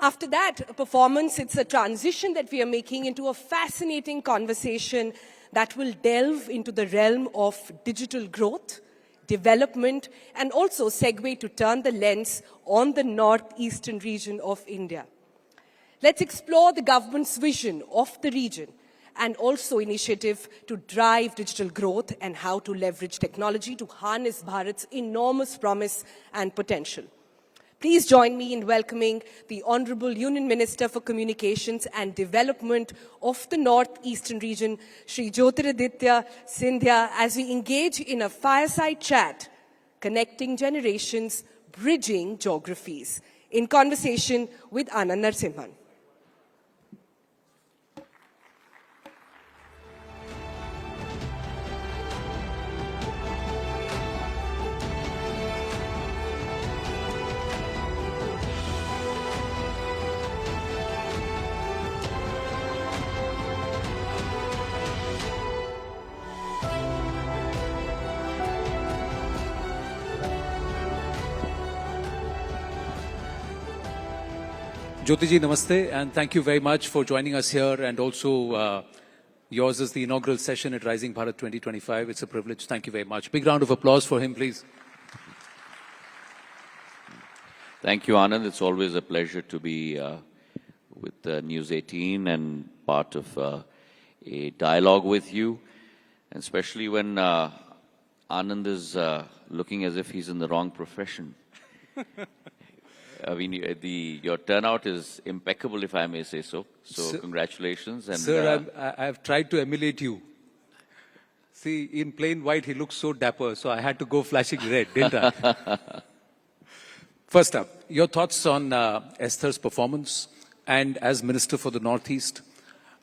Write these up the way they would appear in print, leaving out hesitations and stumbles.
After that performance, it's a transition that we are making into a fascinating conversation that will delve into the realm of digital growth, development, and also segue to turn the lens on the northeastern region of India. Let's explore the government's vision of the region and also initiative to drive digital growth and how to leverage technology to harness Bharat's enormous promise and potential. Please join me in welcoming the Honorable Union Minister for Communications and Development of the Northeastern region, Shri Jyotiraditya Scindia, as we engage in a fireside chat, connecting generations, bridging geographies, in conversation with Anand Narasimhan. Jyoti ji, namaste, and thank you very much for joining us here, and also yours is the inaugural session at Rising Bharat 2025. It's a privilege. Thank you very much. Big round of applause for him, please. Thank you, Anand. It's always a pleasure to be with News 18 and part of a dialogue with you, and especially when Anand is looking as if he's in the wrong profession. I mean, your turnout is impeccable, if I may say so. So, sir, congratulations. And, sir, I've tried to emulate you. See, in plain white, he looks so dapper, so I had to go flashing red, didn't I? First up, your thoughts on Esther's performance, and as Minister for the Northeast,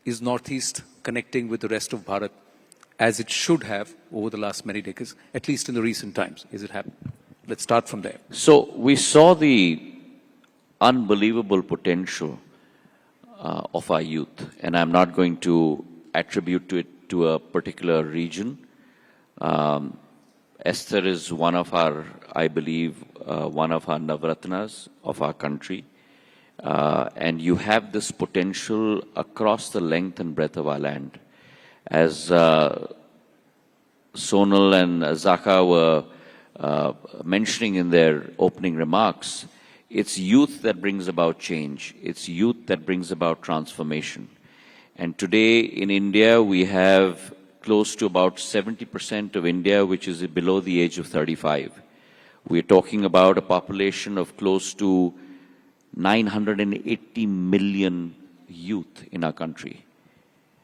is Northeast connecting with the rest of Bharat as it should have over the last many decades, at least in the recent times? Is it happening? Let's start from there. So, we saw the unbelievable potential of our youth, and I'm not going to attribute it to a particular region. Esther is one of our, I believe, one of our Navratnas of our country, and you have this potential across the length and breadth of our land. As Sonal and Zaka were mentioning in their opening remarks, it's youth that brings about change. It's youth that brings about transformation. And today in India, we have close to about 70% of India, which is below the age of 35. We're talking about a population of close to 980 million youth in our country.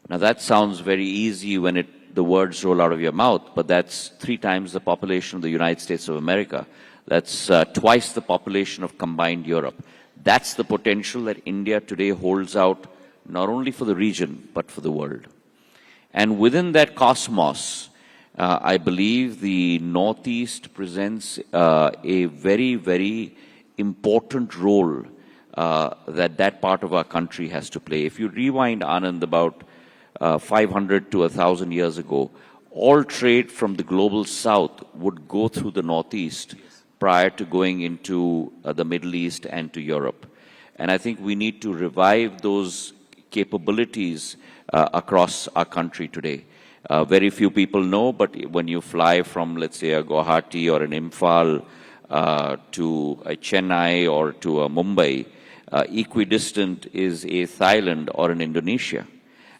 Now that sounds very easy when the words roll out of your mouth, but that's 3 times the population of the United States of America. That's twice the population of combined Europe. That's the potential that India today holds out, not only for the region, but for the world. And within that cosmos, I believe the Northeast presents a very, very important role that part of our country has to play. If you rewind, Anand, about 500 to 1,000 years ago, all trade from the global south would go through the Northeast prior to going into the Middle East and to Europe. And I think we need to revive those capabilities across our country today. Very few people know, but when you fly from, let's say, a Guwahati or an Imphal to a Chennai or to a Mumbai, equidistant is a Thailand or an Indonesia.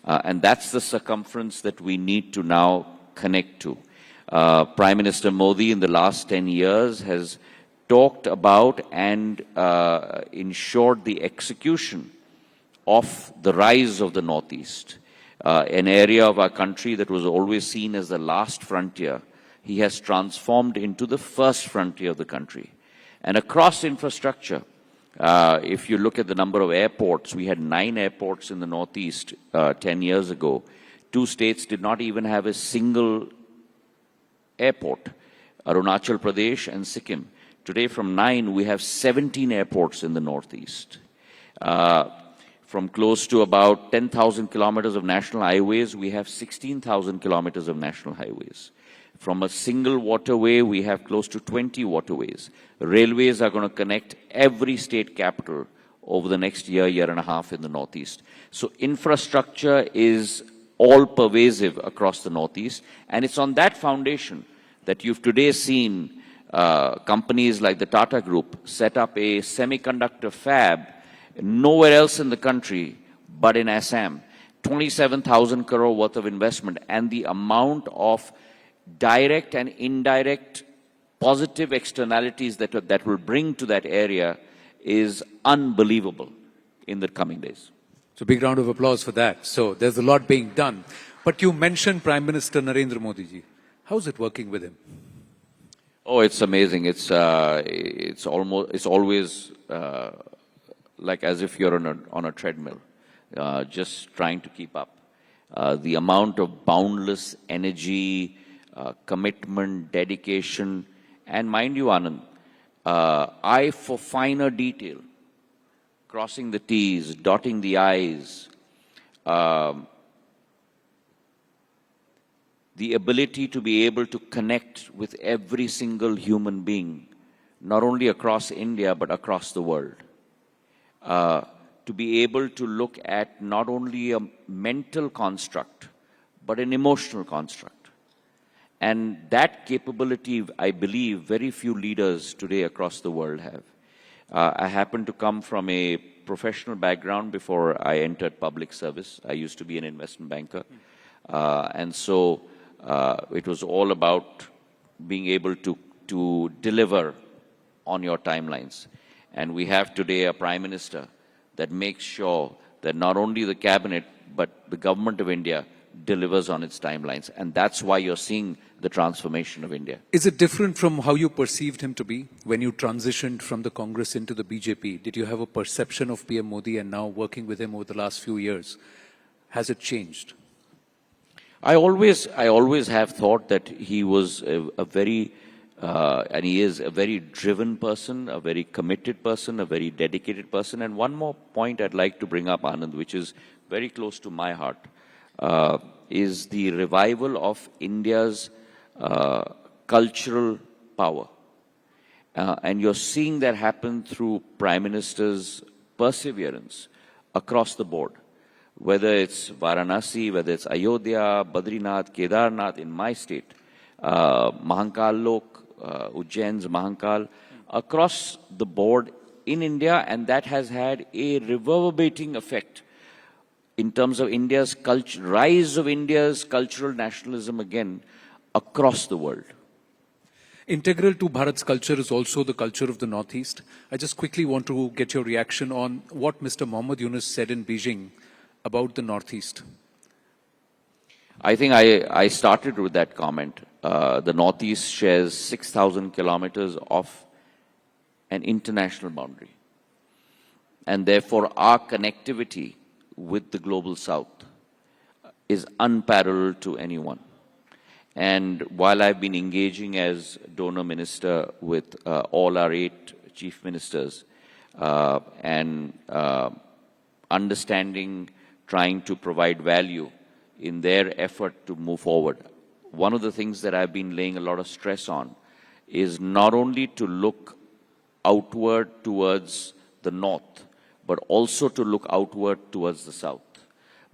And that's the circumference that we need to now connect to. Prime Minister Modi in the last 10 years has talked about and ensured the execution of the rise of the Northeast, an area of our country that was always seen as the last frontier. He has transformed into the first frontier of the country. And across infrastructure, if you look at the number of airports, we had 9 airports in the Northeast 10 years ago. 2 states did not even have a single airport, Arunachal Pradesh and Sikkim. Today from 9, we have 17 airports in the Northeast. From close to about 10,000 kilometers of national highways, we have 16,000 kilometers of national highways. From a single waterway, we have close to 20 waterways. Railways are going to connect every state capital over the next year, year and a half in the Northeast. So infrastructure is all pervasive across the Northeast, and it's on that foundation that you've today seen companies like the Tata Group set up a semiconductor fab nowhere else in the country but in Assam. 27,000 crore worth of investment, and the amount of direct and indirect positive externalities that will bring to that area is unbelievable in the coming days. So big round of applause for that. So there's a lot being done. But you mentioned Prime Minister Narendra Modi ji. How's it working with him? Oh, it's amazing. It's always like as if you're on a treadmill, just trying to keep up. The amount of boundless energy, commitment, dedication, and mind you, Anand, eye for finer detail, crossing the T's, dotting the I's, the ability to be able to connect with every single human being, not only across India, but across the world. To be able to look at not only a mental construct, but an emotional construct. And that capability, I believe, very few leaders today across the world have. I happen to come from a professional background before I entered public service. I used to be an investment banker. And so it was all about being able to deliver on your timelines. And we have today a Prime Minister that makes sure that not only the cabinet, but the government of India delivers on its timelines. And that's why you're seeing the transformation of India. Is it different from how you perceived him to be when you transitioned from the Congress into the BJP? Did you have a perception of PM Modi, and now working with him over the last few years, has it changed? I always have thought that he was a very, and he is a very driven person, a very committed person, a very dedicated person. And one more point I'd like to bring up, Anand, which is very close to my heart, is the revival of India's cultural power. And you're seeing that happen through Prime Minister's perseverance across the board. Whether it's Varanasi, whether it's Ayodhya, Badrinath, Kedarnath in my state, Mahankal Lok, Ujjain's Mahankal, across the board in India, and that has had a reverberating effect in terms of India's culture, rise of India's cultural nationalism again across the world. Integral to Bharat's culture is also the culture of the Northeast. I just quickly want to get your reaction on what Mr. Mohammad Yunus said in Beijing about the Northeast. I think I started with that comment. The Northeast shares 6,000 kilometers of an international boundary. And therefore, our connectivity with the global South is unparalleled to anyone. And while I've been engaging as donor minister with all our 8 chief ministers and understanding, trying to provide value in their effort to move forward, one of the things that I've been laying a lot of stress on is not only to look outward towards the north, but also to look outward towards the south.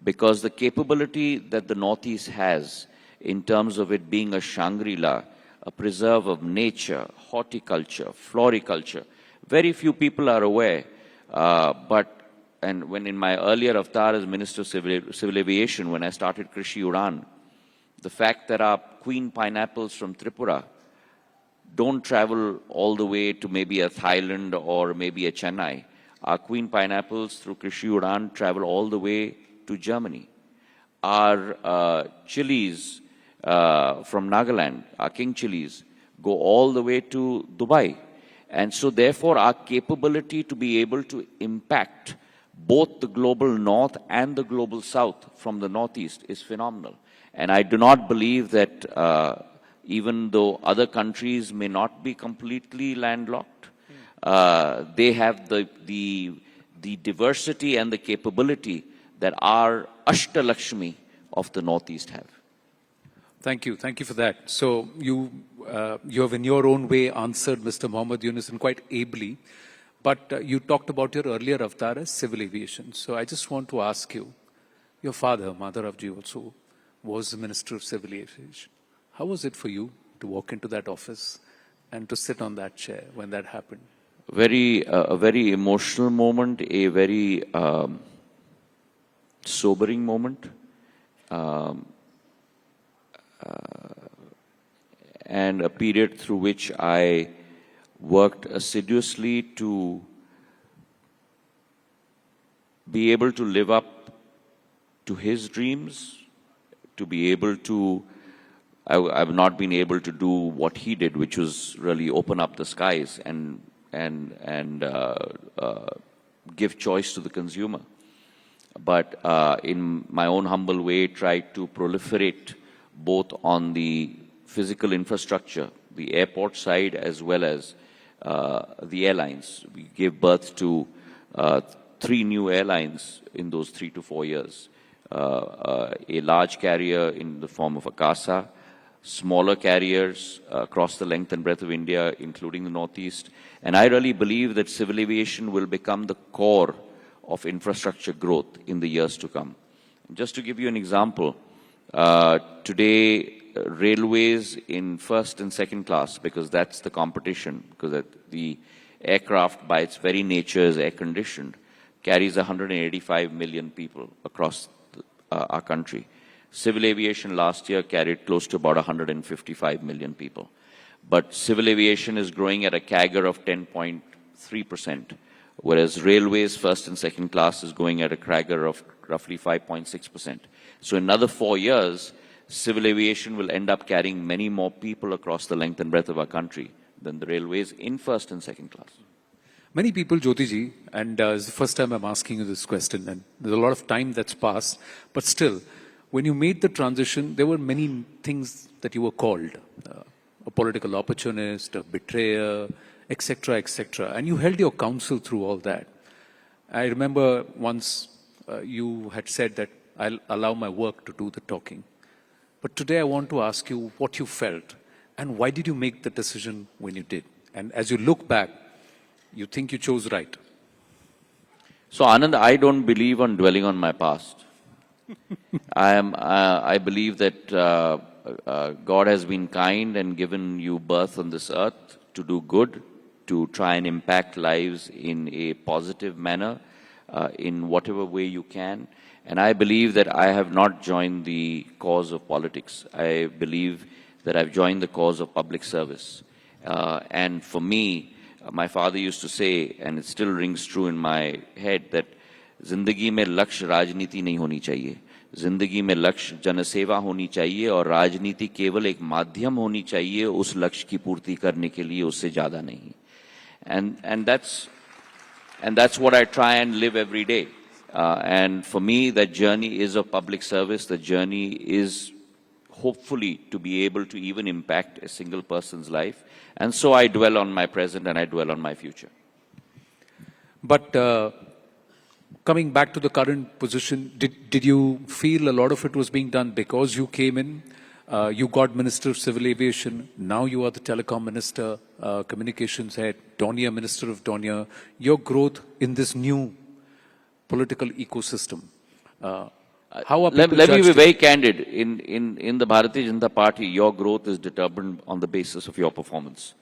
Because the capability that the Northeast has in terms of it being a Shangri-La, a preserve of nature, horticulture, floriculture, very few people are aware. And when in my earlier avatar as Minister of Civil Aviation, when I started Krishi Udan, the fact that our queen pineapples from Tripura don't travel all the way to maybe a Thailand or maybe a Chennai. Our queen pineapples through Krishi Udan travel all the way to Germany. Our chilies from Nagaland, our king chilies, go all the way to Dubai. And so therefore our capability to be able to impact both the global north and the global south from the northeast is phenomenal. And I do not believe that even though other countries may not be completely landlocked, they have the diversity and the capability that our Ashtalakshmi of the Northeast have. Thank you for that. So you have in your own way answered Mr. Mohammad Yunus, and quite ably. But you talked about your earlier avatar as civil aviation. So I just want to ask you, your father, Madharavji also, was the Minister of Civil Aviation. How was it for you to walk into that office and to sit on that chair when that happened? A very emotional moment, a very sobering moment, and a period through which I worked assiduously to be able to live up to his dreams, to be able to, I've not been able to do what he did, which was really open up the skies and give choice to the consumer. But in my own humble way, tried to proliferate both on the physical infrastructure, the airport side, as well as the airlines. We gave birth to 3 new airlines in those 3 to 4 years. A large carrier in the form of Akasa, smaller carriers across the length and breadth of India, including the Northeast. And I really believe that civil aviation will become the core of infrastructure growth in the years to come. Just to give you an example, today railways in first and second class, because that's the competition, because the aircraft by its very nature is air-conditioned, carries 185 million people across our country. Civil aviation last year carried close to about 155 million people. But civil aviation is growing at a CAGR of 10.3%, whereas railways first and second class is going at a CAGR of roughly 5.6%. So in another 4 years, civil aviation will end up carrying many more people across the length and breadth of our country than the railways in first and second class. Many people, Jyotiji, and it's the first time I'm asking you this question, and there's a lot of time that's passed, but still, when you made the transition, there were many things that you were called. A political opportunist, a betrayer, etc., etc. And you held your counsel through all that. I remember once you had said that I'll allow my work to do the talking. But today I want to ask you what you felt and why did you make the decision when you did? And as you look back, you think you chose right. So Anand, I don't believe on dwelling on my past. I believe that God has been kind and given you birth on this earth to do good, to try and impact lives in a positive manner, in whatever way you can. And I believe that I have not joined the cause of politics. I believe that I've joined the cause of public service. And for me, my father used to say, and it still rings true in my head, that जिंदगी में लक्ष्य राजनीति नहीं होनी चाहिए, जिंदगी में लक्ष्य जनसेवा होनी चाहिए और राजनीति केवल एक माध्यम होनी चाहिए उस लक्ष्य की पूर्ति करने के लिए, उससे ज्यादा नहीं. And that's what I try and live every day. And for me, that journey is of public service. The journey is hopefully to be able to even impact a single person's life. And so I dwell on my present and I dwell on my future. But coming back to the current position, did you feel a lot of it was being done because you came in, you got Minister of Civil Aviation, now you are the Telecom Minister, Communications Head, Dornier Minister of Dornier, your growth in this new political ecosystem? How are people Let me be judged very candid. In the Bharatiya Janata Party, your growth is determined on the basis of your performance,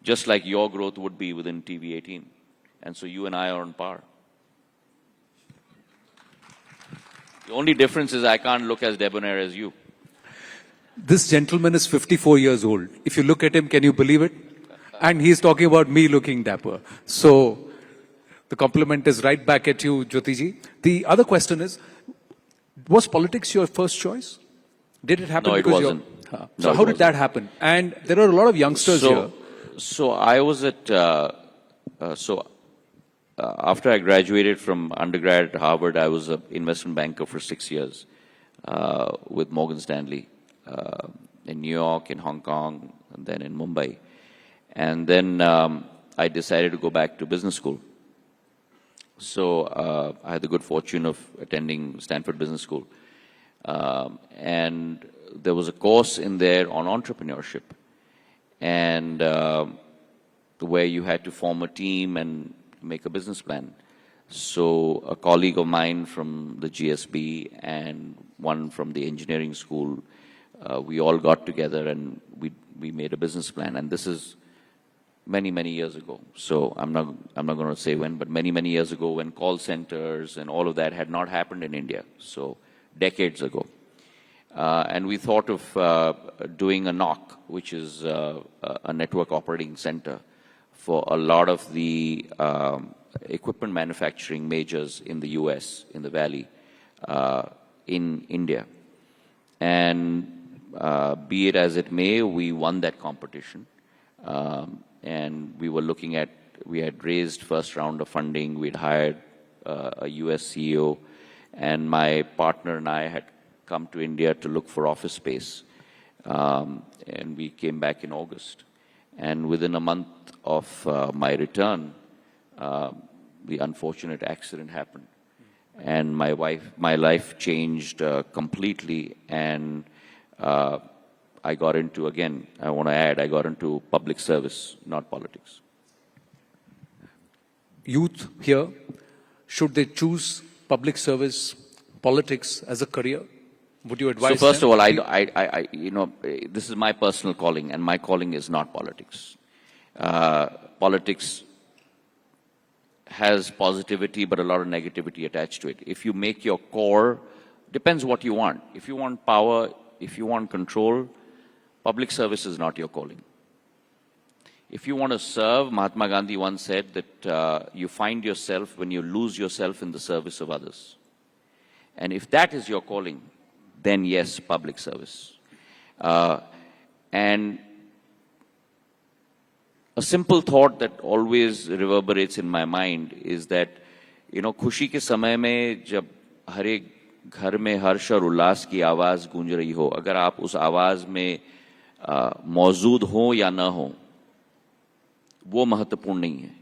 just like your growth would be within TV18. And so you and I are on par. The only difference is I can't look as debonair as you. This gentleman is 54 years old. If you look at him, can you believe it? And he's talking about me looking dapper. So the compliment is right back at you, Jyotiji. The other question is, was politics your first choice? Did it happen? No, it because wasn't. So No, how it did that happen? And there are a lot of youngsters here. So I was at, after I graduated from undergrad at Harvard, I was an investment banker for 6 years with Morgan Stanley in New York, in Hong Kong, and then in Mumbai. And then I decided to go back to business school. So I had the good fortune of attending Stanford Business School. And there was a course in there on entrepreneurship, and where you had to form a team and make a business plan. So a colleague of mine from the GSB and one from the engineering school, we all got together and we made a business plan. And this is many years ago. So I'm not going to say when, but many years ago, when call centers and all of that had not happened in India. So decades ago. And we thought of doing a NOC, which is a network operating center for a lot of the equipment manufacturing majors in the US, in the Valley, in India. And be it as it may, we won that competition. And we were looking at, we had raised first round of funding, we'd hired a US CEO, and my partner and I had come to India to look for office space. And we came back in August. And within a month of my return, the unfortunate accident happened. And my life changed completely, and I got into, again, I want to add, I got into public service, not politics. Youth here, should they choose public service, politics as a career? Would you advise So first them? of all, I you know, this is my personal calling, and my calling is not politics. Politics has positivity, but a lot of negativity attached to it. If you make your core, depends what you want. If you want power, if you want control, public service is not your calling. If you want to serve, Mahatma Gandhi once said that you find yourself when you lose yourself in the service of others. And if that is your calling, then yes, public service. And a simple thought that always reverberates in my mind is that, you know, खुशी के समय में जब हर एक घर में हर्ष और उल्लास की आवाज गूंज रही हो, अगर आप उस आवाज में मौजूद हो या न हो, वो महत्वपूर्ण नहीं है.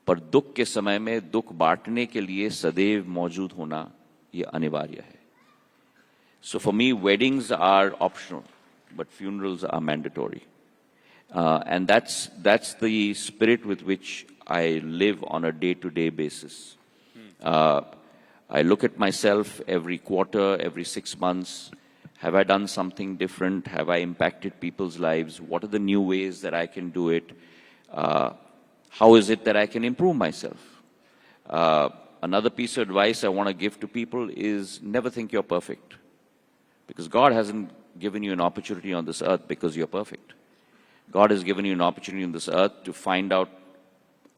पर दुख के समय में दुख बांटने के लिए सदैव मौजूद होना ये अनिवार्य है. So for me, weddings are optional, but funerals are mandatory. And that's the spirit with which I live on a day-to-day basis. I look at myself every quarter, every 6 months. Have I done something different? Have I impacted people's lives? What are the new ways that I can do it? How is it that I can improve myself? Another piece of advice I want to give to people is never think you're perfect. Because God hasn't given you an opportunity on this earth because you're perfect. God has given you an opportunity on this earth to find out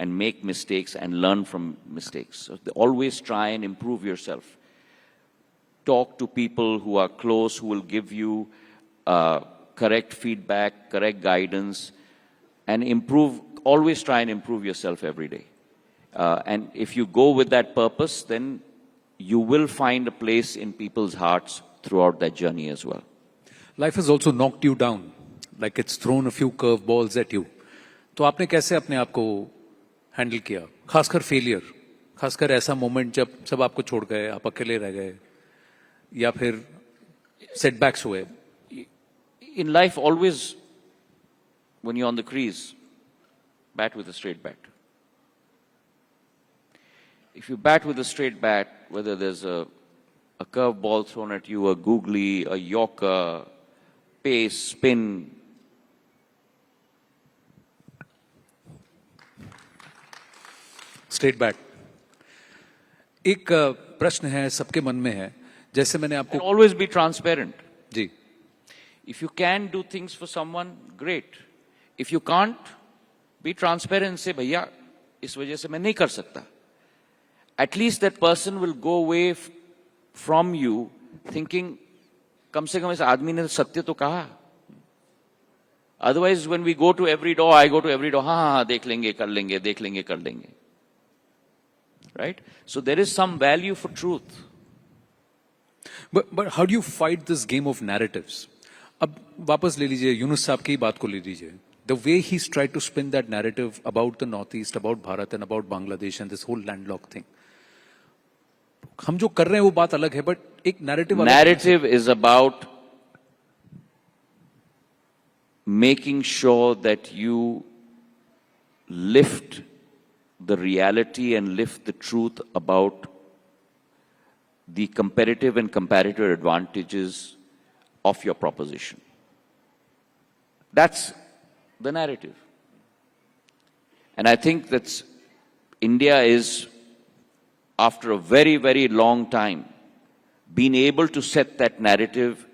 and make mistakes and learn from mistakes. So always try and improve yourself. Talk to people who are close, who will give you correct feedback, correct guidance, and improve. Always try and improve yourself every day. And if you go with that purpose, then you will find a place in people's hearts throughout that journey as well. Life has also knocked you down, like it's thrown a few curveballs at you. तो आपने कैसे अपने आप को handle किया, खासकर failure, खासकर ऐसा मोमेंट जब सब आपको छोड़ गए, आप अकेले रह गए, या फिर सेटबैक्स हुए? In life, always, when you're on the crease, bat with a straight bat. If you bat with a straight bat, whether there's a curve ball thrown at you, a googly, a yorker, pace, spin, straight bat. एक प्रश्न है, सबके मन में है, जैसे मैंने आपको and always be transparent. Ji, If you can do things for someone, great. If you can't, be transparent. Say, भैया, इस वजह से मैं नहीं कर सकता. At least that person will go away from you thinking, कम से कम इस आदमी ने सत्य तो कहा. Otherwise, when we go to every door, I go to every door, हाँ, देख लेंगे, कर लेंगे, देख लेंगे, कर लेंगे. Right? So there is some value for truth. but how do you fight this game of narratives? अब वापस ले लीजिए, यूनुस साहब की बात को ले लीजिए. The way he's tried to spin that narrative about the Northeast, about Bharat and about Bangladesh and this whole landlocked thing. हम जो कर रहे हैं वो बात अलग है, but एक narrative Narrative is about making sure that you lift the reality and lift the truth about the competitive and comparative advantages of your proposition. That's the narrative. And I think that India is, after a very, very long time, been able to set that narrative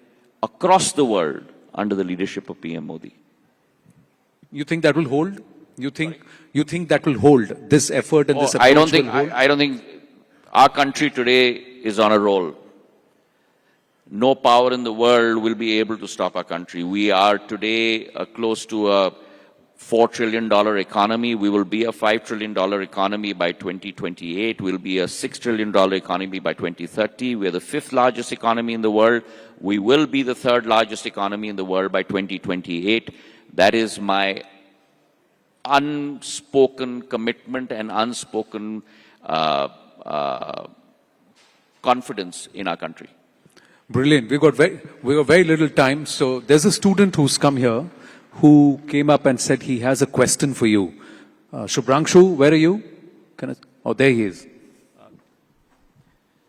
across the world under the leadership of PM Modi. You think that will hold? You think that will hold this effort and this approach? I don't think our country today is on a roll. No power in the world will be able to stop our country. We are today close to a $4 trillion economy. We will be a $5 trillion economy by 2028. We'll be a $6 trillion economy by 2030. We're the 5th largest economy in the world. We will be the 3rd largest economy in the world by 2028. That is my unspoken commitment and unspoken confidence in our country. Brilliant. We got very little time. So there's a student who's come here who came up and said he has a question for you. Shubhranshu, where are you? Oh, there he is.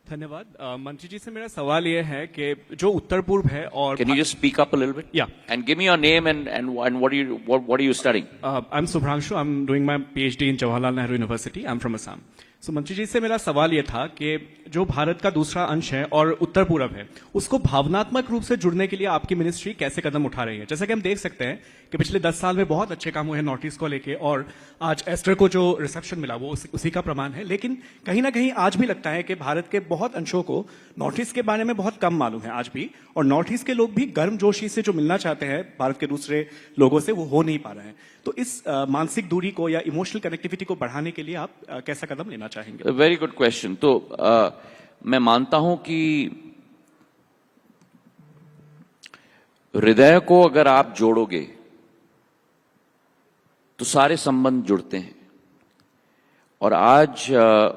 धन्यवाद मंत्री जी से मेरा सवाल ये है कि जो उत्तर पूर्व है और Can you just speak up a little bit? Yeah. And give me your name and what are you studying? I'm Subhranshu. I'm doing my PhD in Jawaharlal Nehru University. I'm from Assam. So मंत्री जी से मेरा सवाल ये था कि जो भारत का दूसरा अंश है और उत्तर पूरब है उसको भावनात्मक रूप से जुड़ने के लिए आपकी मिनिस्ट्री कैसे कदम उठा रही है? जैसा कि हम देख सकते हैं कि पिछले 10 साल में बहुत अच्छे काम हुए हैं नॉर्थ ईस्ट को लेके और आज एस्टर को जो रिसेप्शन मिला वो उसी का प्रमाण है। लेकिन कहीं ना कहीं आज भी लगता है कि भारत के बहुत अंशों को नॉर्थ ईस्ट के बारे में बहुत कम मालूम है आज भी, और नॉर्थ ईस्ट के लोग भी गर्मजोशी से जो मिलना चाहते हैं भारत के दूसरे लोगों से वो हो नहीं पा रहे हैं। तो इस मानसिक दूरी को या इमोशनल कनेक्टिविटी को बढ़ाने के लिए आप कैसा कदम लेना चाहेंगे? Very good question. तो मैं मानता हूं कि हृदय को अगर आप जोड़ोगे तो सारे संबंध जुड़ते हैं, और आज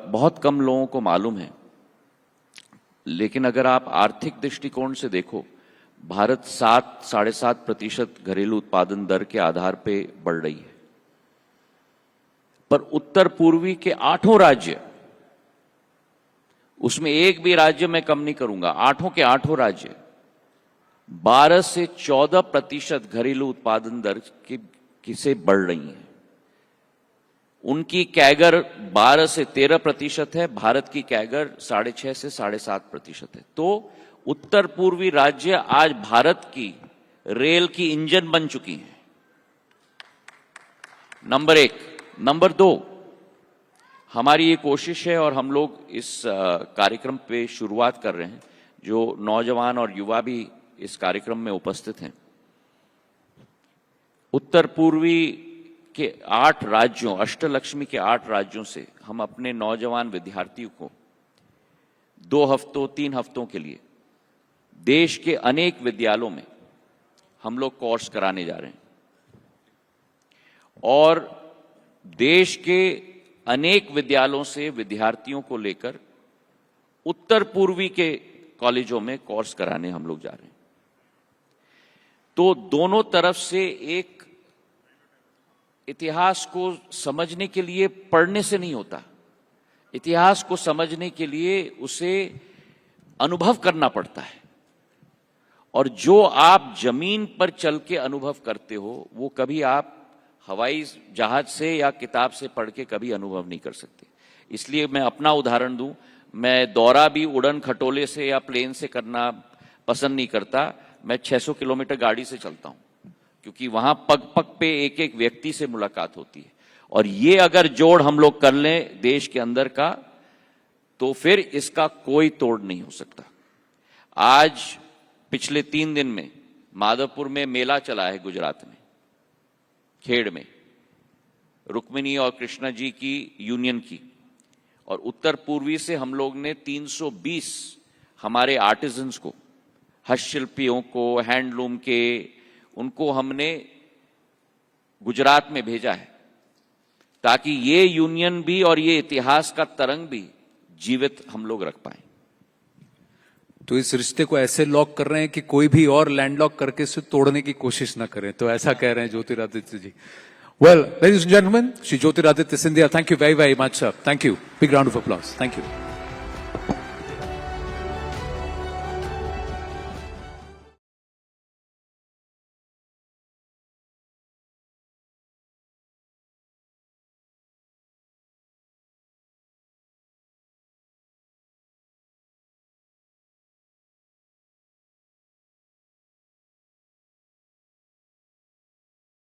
बहुत कम लोगों को मालूम है, लेकिन अगर आप आर्थिक दृष्टिकोण से देखो, भारत 7-7.5% घरेलू उत्पादन दर के आधार पे बढ़ रही है, पर उत्तर पूर्वी के 8 राज्य, उसमें एक भी राज्य मैं कम नहीं करूंगा, 8 के 8 राज्य 12 से 14% घरेलू उत्पादन दर से बढ़ रही हैं। उनकी कैगर 12 से 13% है, भारत की कैगर 6.5 से 7.5% है। तो उत्तर पूर्वी राज्य आज भारत की रेल की इंजन बन चुकी हैं, नंबर 1। नंबर 2, हमारी ये कोशिश है और हम लोग इस कार्यक्रम पे शुरुआत कर रहे हैं, जो नौजवान और युवा भी इस कार्यक्रम में उपस्थित हैं। उत्तर पूर्वी के 8 राज्यों, अष्टलक्ष्मी के 8 राज्यों से हम अपने नौजवान विद्यार्थियों को 2 हफ्तों 3 हफ्तों के लिए देश के अनेक विद्यालयों में हम लोग कोर्स कराने जा रहे हैं, और देश के अनेक विद्यालयों से विद्यार्थियों को लेकर उत्तर पूर्वी के कॉलेजों में कोर्स कराने हम लोग जा रहे हैं। तो दोनों तरफ से एक इतिहास को समझने के लिए पढ़ने से नहीं होता, इतिहास को समझने के लिए उसे अनुभव करना पड़ता है, और जो आप जमीन पर चल के अनुभव करते हो वो कभी आप हवाई जहाज से या किताब से पढ़ के कभी अनुभव नहीं कर सकते। इसलिए मैं अपना उदाहरण दूं, मैं दौरा भी उड़न खटोले से या प्लेन से करना पसंद नहीं करता, मैं 600 किलोमीटर गाड़ी से चलता हूं, क्योंकि वहां पग पग पे एक एक व्यक्ति से मुलाकात होती है। और ये अगर जोड़ हम लोग कर लें देश के अंदर का, तो फिर इसका कोई तोड़ नहीं हो सकता। आज पिछले 3 दिन में माधवपुर में मेला चला है, गुजरात में खेड़ में, रुक्मिणी और कृष्णा जी की यूनियन की, और उत्तर पूर्वी से हम लोग ने 320 हमारे आर्टिजन्स को, हस्तशिल्पियों को, हैंडलूम के, उनको हमने गुजरात में भेजा है, ताकि ये यूनियन भी और ये इतिहास का तरंग भी जीवित हम लोग रख पाए। तो इस रिश्ते को ऐसे लॉक कर रहे हैं कि कोई भी और लैंड लॉक करके इसे तोड़ने की कोशिश ना करें, तो ऐसा कह रहे हैं ज्योतिरादित्य जी। Well, ladies and gentlemen, Shri Jyotiraditya Scindia, thank you very, very much, sir. Thank you. Big round of applause. Thank you.